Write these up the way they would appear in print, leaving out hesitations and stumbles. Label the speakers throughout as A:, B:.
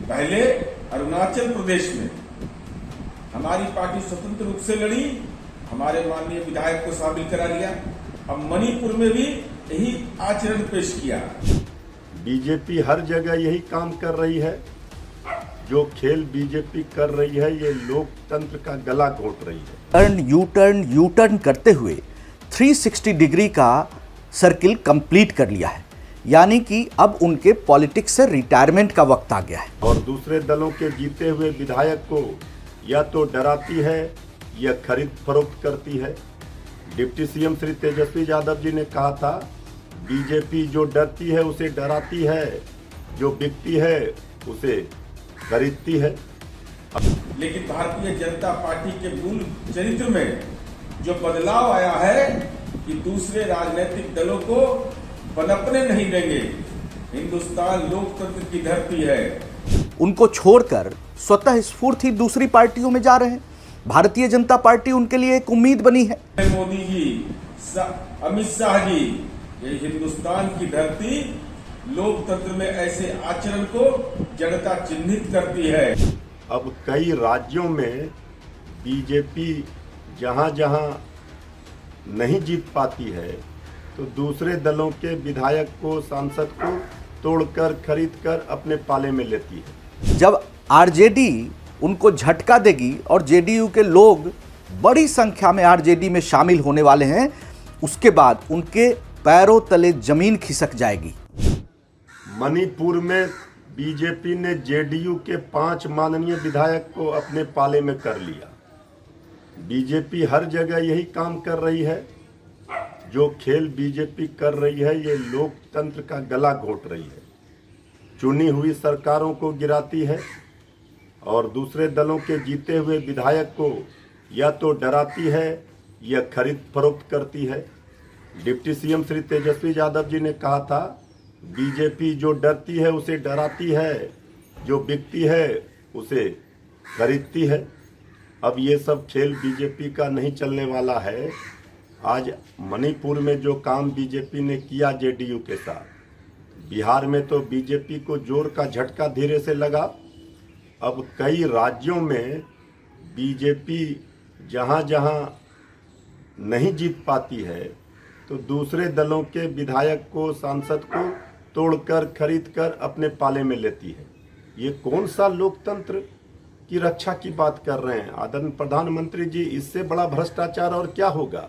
A: पहले अरुणाचल प्रदेश में हमारी पार्टी स्वतंत्र रूप से लड़ी, हमारे माननीय विधायक को शामिल करा लिया। अब मणिपुर में भी यही आचरण पेश किया।
B: बीजेपी हर जगह यही काम कर रही है। जो खेल बीजेपी कर रही है, ये लोकतंत्र का गला घोट रही है।
C: यू टर्न करते हुए 360 डिग्री का सर्किल कंप्लीट कर लिया है, यानी कि अब उनके पॉलिटिक्स से रिटायरमेंट का वक्त आ गया है।
B: और दूसरे दलों के जीते हुए विधायक को या तो डराती है या खरीद फरोख्त करती है। डिप्टी सीएम श्री तेजस्वी यादव जी ने कहा था, बीजेपी जो डरती है उसे डराती है, जो बिकती है उसे खरीदती है।
A: लेकिन भारतीय जनता पार्टी के मूल चरित्र में जो बदलाव आया है कि दूसरे राजनीतिक दलों को पनपने नहीं देंगे। हिंदुस्तान लोकतंत्र की धरती है।
C: उनको छोड़कर स्वतः स्फूर्ति दूसरी पार्टियों में जा रहे हैं। भारतीय जनता पार्टी उनके लिए एक उम्मीद बनी है।
A: मोदी जी, अमित शाह जी, ये हिंदुस्तान की धरती लोकतंत्र में ऐसे आचरण को जनता चिन्हित करती है।
B: अब कई राज्यों में बीजेपी जहां जहां नहीं जीत पाती है, तो दूसरे दलों के विधायक को, सांसद को तोड़कर खरीदकर अपने पाले में लेती है।
C: जब आरजेडी उनको झटका देगी और जेडीयू के लोग बड़ी संख्या में आरजेडी में शामिल होने वाले हैं, उसके बाद उनके पैरों तले जमीन खिसक जाएगी।
B: मणिपुर में बीजेपी ने जेडीयू के 5 माननीय विधायक को अपने पाले में कर लिया। बीजेपी हर जगह यही काम कर रही है। जो खेल बीजेपी कर रही है, ये लोकतंत्र का गला घोट रही है। चुनी हुई सरकारों को गिराती है और दूसरे दलों के जीते हुए विधायक को या तो डराती है या खरीद फरोख्त करती है। डिप्टी सीएम श्री तेजस्वी यादव जी ने कहा था, बीजेपी जो डरती है उसे डराती है, जो बिकती है उसे खरीदती है। अब ये सब खेल बीजेपी का नहीं चलने वाला है। आज मणिपुर में जो काम बीजेपी ने किया जेडीयू के साथ, बिहार में तो बीजेपी को जोर का झटका धीरे से लगा। अब कई राज्यों में बीजेपी जहां जहां नहीं जीत पाती है, तो दूसरे दलों के विधायक को, सांसद को तोड़कर खरीदकर अपने पाले में लेती है। ये कौन सा लोकतंत्र की रक्षा की बात कर रहे हैं आदरणीय प्रधानमंत्री जी? इससे बड़ा भ्रष्टाचार और क्या होगा?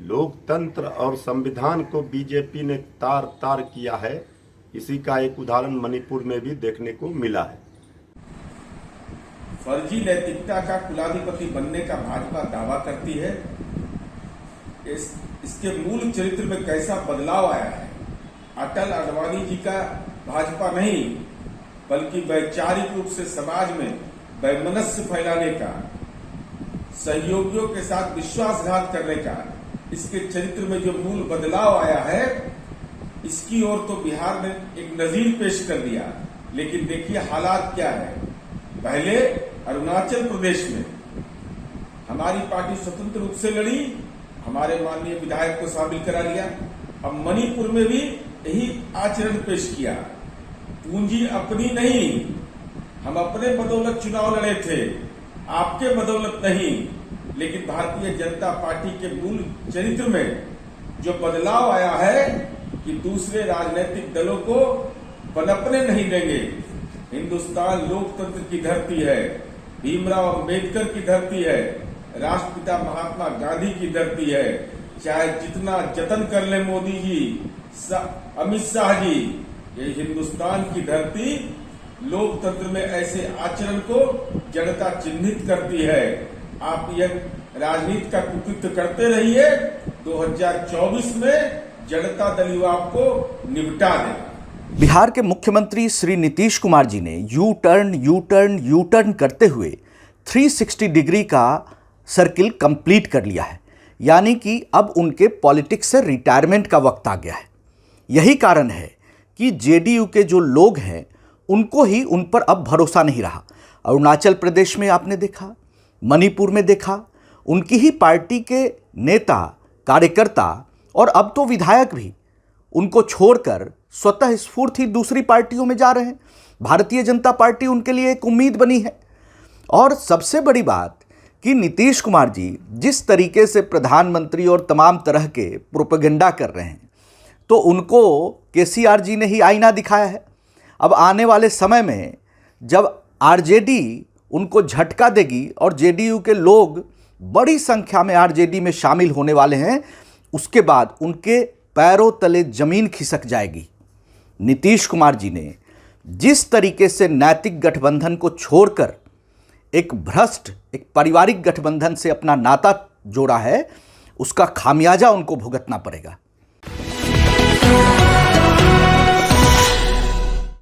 B: लोकतंत्र और संविधान को बीजेपी ने तार तार किया है। इसी का एक उदाहरण मणिपुर में भी देखने को मिला है।
A: फर्जी नैतिकता का कुलाधिपति बनने का भाजपा दावा करती है। इसके मूल चरित्र में कैसा बदलाव आया है। अटल आडवाणी जी का भाजपा नहीं, बल्कि वैचारिक रूप से समाज में वैमनस्य फैलाने का, सहयोगियों के साथ विश्वासघात करने का, इसके चरित्र में जो मूल बदलाव आया है, इसकी ओर तो बिहार ने एक नजीर पेश कर दिया। लेकिन देखिए हालात क्या है। पहले अरुणाचल प्रदेश में हमारी पार्टी स्वतंत्र रूप से लड़ी, हमारे माननीय विधायक को शामिल करा लिया। अब मणिपुर में भी यही आचरण पेश किया। पूंजी अपनी नहीं, हम अपने बदौलत चुनाव लड़े थे, आपके बदौलत नहीं। लेकिन भारतीय जनता पार्टी के मूल चरित्र में जो बदलाव आया है कि दूसरे राजनीतिक दलों को पनपने नहीं देंगे। हिंदुस्तान लोकतंत्र की धरती है, भीमराव अंबेडकर की धरती है, राष्ट्रपिता महात्मा गांधी की धरती है। चाहे जितना जतन कर ले मोदी जी, अमित शाह जी, ये हिंदुस्तान की धरती लोकतंत्र में ऐसे आचरण को जनता चिन्हित करती है। आप यह राजनीति का कुकृत्य करते रहिए, 2024 में जनता दल युवा को निपटा देगा।
C: बिहार के मुख्यमंत्री श्री नीतीश कुमार जी ने यू टर्न करते हुए 360 डिग्री का सर्किल कंप्लीट कर लिया है, यानी कि अब उनके पॉलिटिक्स से रिटायरमेंट का वक्त आ गया है। यही कारण है कि जेडीयू के जो लोग हैं उनको ही उन पर अब भरोसा नहीं रहा। अरुणाचल प्रदेश में आपने देखा, मणिपुर में देखा, उनकी ही पार्टी के नेता, कार्यकर्ता और अब तो विधायक भी उनको छोड़कर स्वतः स्फूर्ति दूसरी पार्टियों में जा रहे हैं। भारतीय जनता पार्टी उनके लिए एक उम्मीद बनी है। और सबसे बड़ी बात कि नीतीश कुमार जी जिस तरीके से प्रधानमंत्री और तमाम तरह के प्रोपेगेंडा कर रहे हैं, तो उनको केसीआर जी ने ही आईना दिखाया है। अब आने वाले समय में जब आरजेडी उनको झटका देगी और जेडीयू के लोग बड़ी संख्या में आरजेडी में शामिल होने वाले हैं, उसके बाद उनके पैरों तले जमीन खिसक जाएगी। नीतीश कुमार जी ने जिस तरीके से नैतिक गठबंधन को छोड़कर एक भ्रष्ट, एक पारिवारिक गठबंधन से अपना नाता जोड़ा है, उसका खामियाजा उनको भुगतना पड़ेगा।